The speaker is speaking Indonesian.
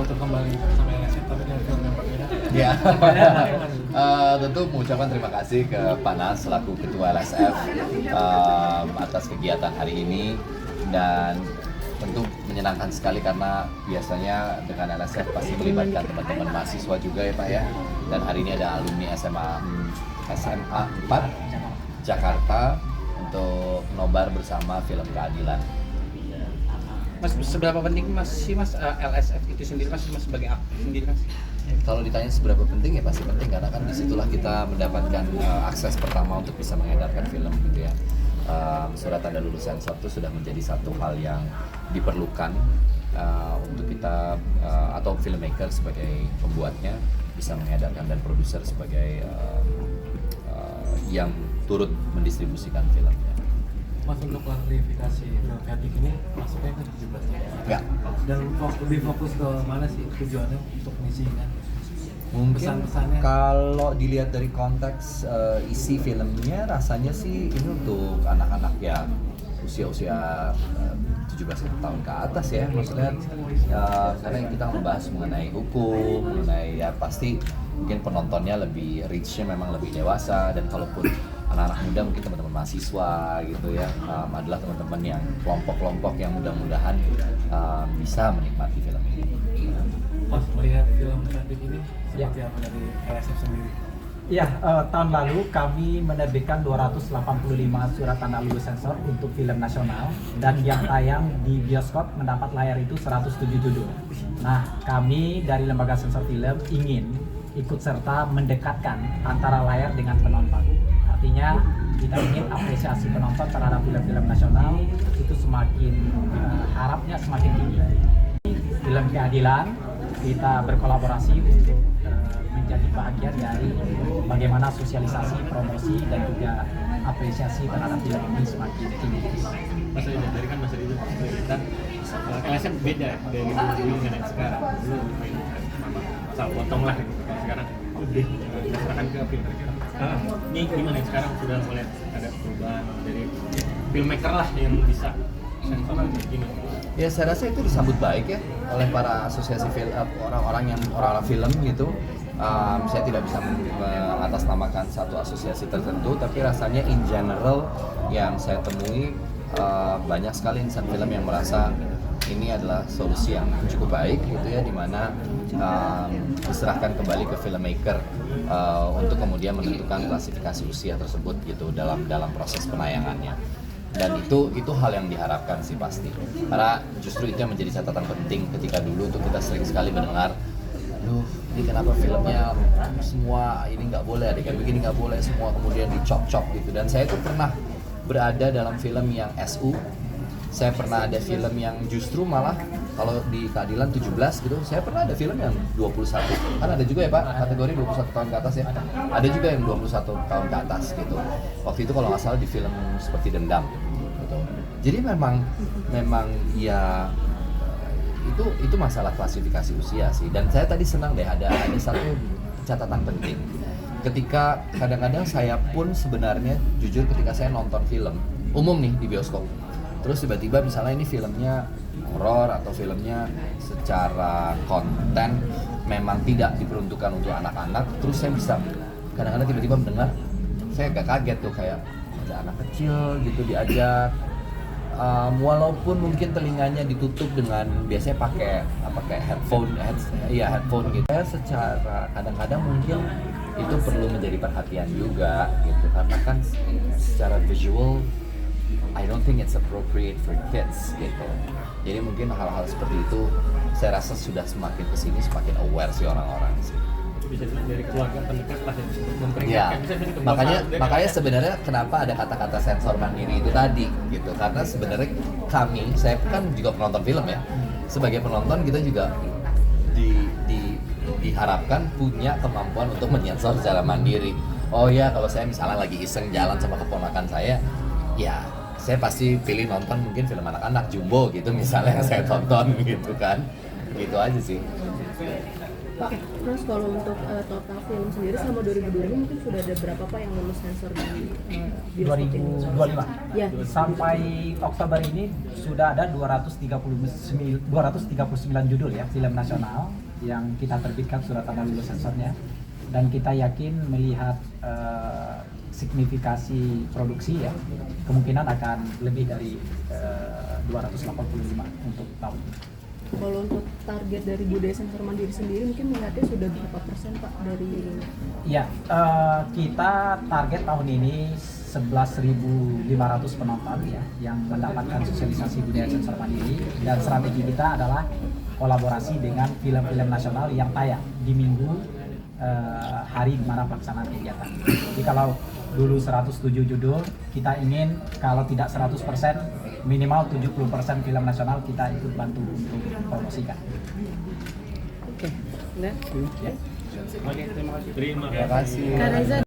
untuk kembali sama LSF tapi dengan film yang berbeda? Ya, tentu mengucapkan terima kasih ke Panas selaku Ketua LSF atas kegiatan hari ini, dan tentu menyenangkan sekali karena biasanya dengan LSF pasti melibatkan teman-teman mahasiswa juga ya Pak ya, dan hari ini ada alumni SMA 4 Jakarta untuk nobar bersama film Keadilan. Mas, seberapa penting Mas LSF itu sendiri Mas sebagai aktor sendiri Mas? Kalau ditanya seberapa penting ya pasti penting, karena kan disitulah kita mendapatkan akses pertama untuk bisa mengedarkan film gitu ya. Surat tanda lulus sensor itu sudah menjadi satu hal yang diperlukan untuk kita atau filmmaker sebagai pembuatnya bisa mengedarkan, dan produser sebagai yang turut mendistribusikan filmnya. Mas, untuk klarifikasi film kreatif ini masuknya ke 17 ya? Enggak. Dan lebih fokus ke mana sih tujuannya untuk mengisikan? Mungkin Pesan-pesannya? kalau dilihat dari konteks isi filmnya, rasanya sih ini untuk anak-anak ya usia-usia 17 tahun ke atas ya, maksudnya karena kita membahas mengenai hukum, mengenai ya pasti mungkin penontonnya lebih reach-nya memang lebih dewasa, dan kalaupun anak-anak muda mungkin teman-teman mahasiswa gitu ya, adalah teman-teman yang kelompok-kelompok yang mudah-mudahan bisa menikmati film ini. Mas, melihat film kreatif ini seperti apa dari LSF sendiri? Ya, tahun lalu kami menerbitkan 285 surat tanda lulus sensor untuk film nasional, dan yang tayang di bioskop mendapat layar itu 107 judul. Nah, kami dari Lembaga Sensor Film ingin ikut serta mendekatkan antara layar dengan penonton. Artinya kita ingin apresiasi penonton terhadap film-film nasional itu semakin harapnya semakin tinggi. Film Keadilan kita berkolaborasi untuk menjadi bagian dari bagaimana sosialisasi, promosi, dan juga apresiasi terhadap film ini semakin tinggi. Mas Rizal, dari kan Mas Rizal kita LSF beda dari dulu dengan sekarang. Dulu main asal potong lah gitu. Kalau sekarang lebih diserahkan ke filmmaker. Ini gimana sekarang sudah mulai ada perubahan dari filmmaker lah yang bisa sensor kayak gini? Ya saya rasa itu disambut baik ya oleh para asosiasi film, orang-orang film gitu. Saya tidak bisa mengatasnamakan satu asosiasi tertentu, tapi rasanya in general yang saya temui banyak sekali insan film yang merasa ini adalah solusi yang cukup baik gitu ya, dimana diserahkan kembali ke filmmaker untuk kemudian menentukan klasifikasi usia tersebut gitu dalam proses penayangannya. Dan itu hal yang diharapkan sih pasti, karena justru itu yang menjadi catatan penting ketika dulu tuh kita sering sekali mendengar, ini kenapa filmnya semua ini nggak boleh, adegan begini nggak boleh, semua kemudian dicop-cop gitu. Dan saya tuh pernah berada dalam film yang SU, saya pernah ada film yang justru malah kalau di Keadilan 17 gitu, saya pernah ada film yang 21, kan ada juga ya Pak kategori 21 tahun ke atas ya, ada juga yang 21 tahun ke atas gitu. Waktu itu kalau nggak salah di film seperti Dendam gitu. Jadi memang ya itu masalah klasifikasi usia sih. Dan saya tadi senang deh ada satu catatan penting. Ketika kadang-kadang saya pun sebenarnya jujur ketika saya nonton film umum nih di bioskop, terus tiba-tiba misalnya ini filmnya horor atau filmnya secara konten memang tidak diperuntukkan untuk anak-anak, terus saya bisa kadang-kadang tiba-tiba mendengar, saya agak kaget tuh kayak ada anak kecil gitu diajak, walaupun mungkin telinganya ditutup dengan biasanya pakai headphone gitu. Saya secara kadang-kadang mungkin itu perlu menjadi perhatian juga gitu, karena kan secara visual I don't think it's appropriate for kids gitu. Jadi mungkin hal-hal seperti itu saya rasa sudah semakin kesini semakin aware sih orang-orang sih. Bisa dari keluarga terdekat lah yang Ya, memperingatkan. makanya sebenarnya kenapa ada kata-kata sensor mandiri itu tadi gitu, karena sebenarnya saya kan juga penonton film ya, sebagai penonton kita juga diharapkan punya kemampuan untuk menyensor secara mandiri. Oh ya, kalau saya misalnya lagi iseng jalan sama keponakan saya, ya saya pasti pilih nonton mungkin film anak-anak Jumbo gitu misalnya yang saya tonton gitu kan. Gitu aja sih. Oke, terus kalau untuk total film sendiri selama 2020 mungkin sudah ada berapa Pak yang lulus sensor di bioskop Indonesia? 2025. Ya. Sampai Oktober ini sudah ada 239 judul ya film nasional yang kita terbitkan surat tanda lulus sensornya, dan kita yakin melihat signifikasi produksi ya, kemungkinan akan lebih dari 285 untuk tahun ini. Kalau untuk target dari budaya sensor mandiri sendiri mungkin melihatnya sudah berapa persen Pak dari Ya, kita target tahun ini 11.500 penonton ya yang mendapatkan sosialisasi budaya sensor mandiri, dan strategi kita adalah kolaborasi dengan film-film nasional yang tayang di minggu hari di mana pelaksanaan kegiatan. Jadi kalau dulu 107 judul, kita ingin kalau tidak 100%, minimal 70% film nasional kita ikut bantu untuk promosikan. Oke, enggak? Ya. Oke, terima kasih. Terima Terima kasih. Kak Reza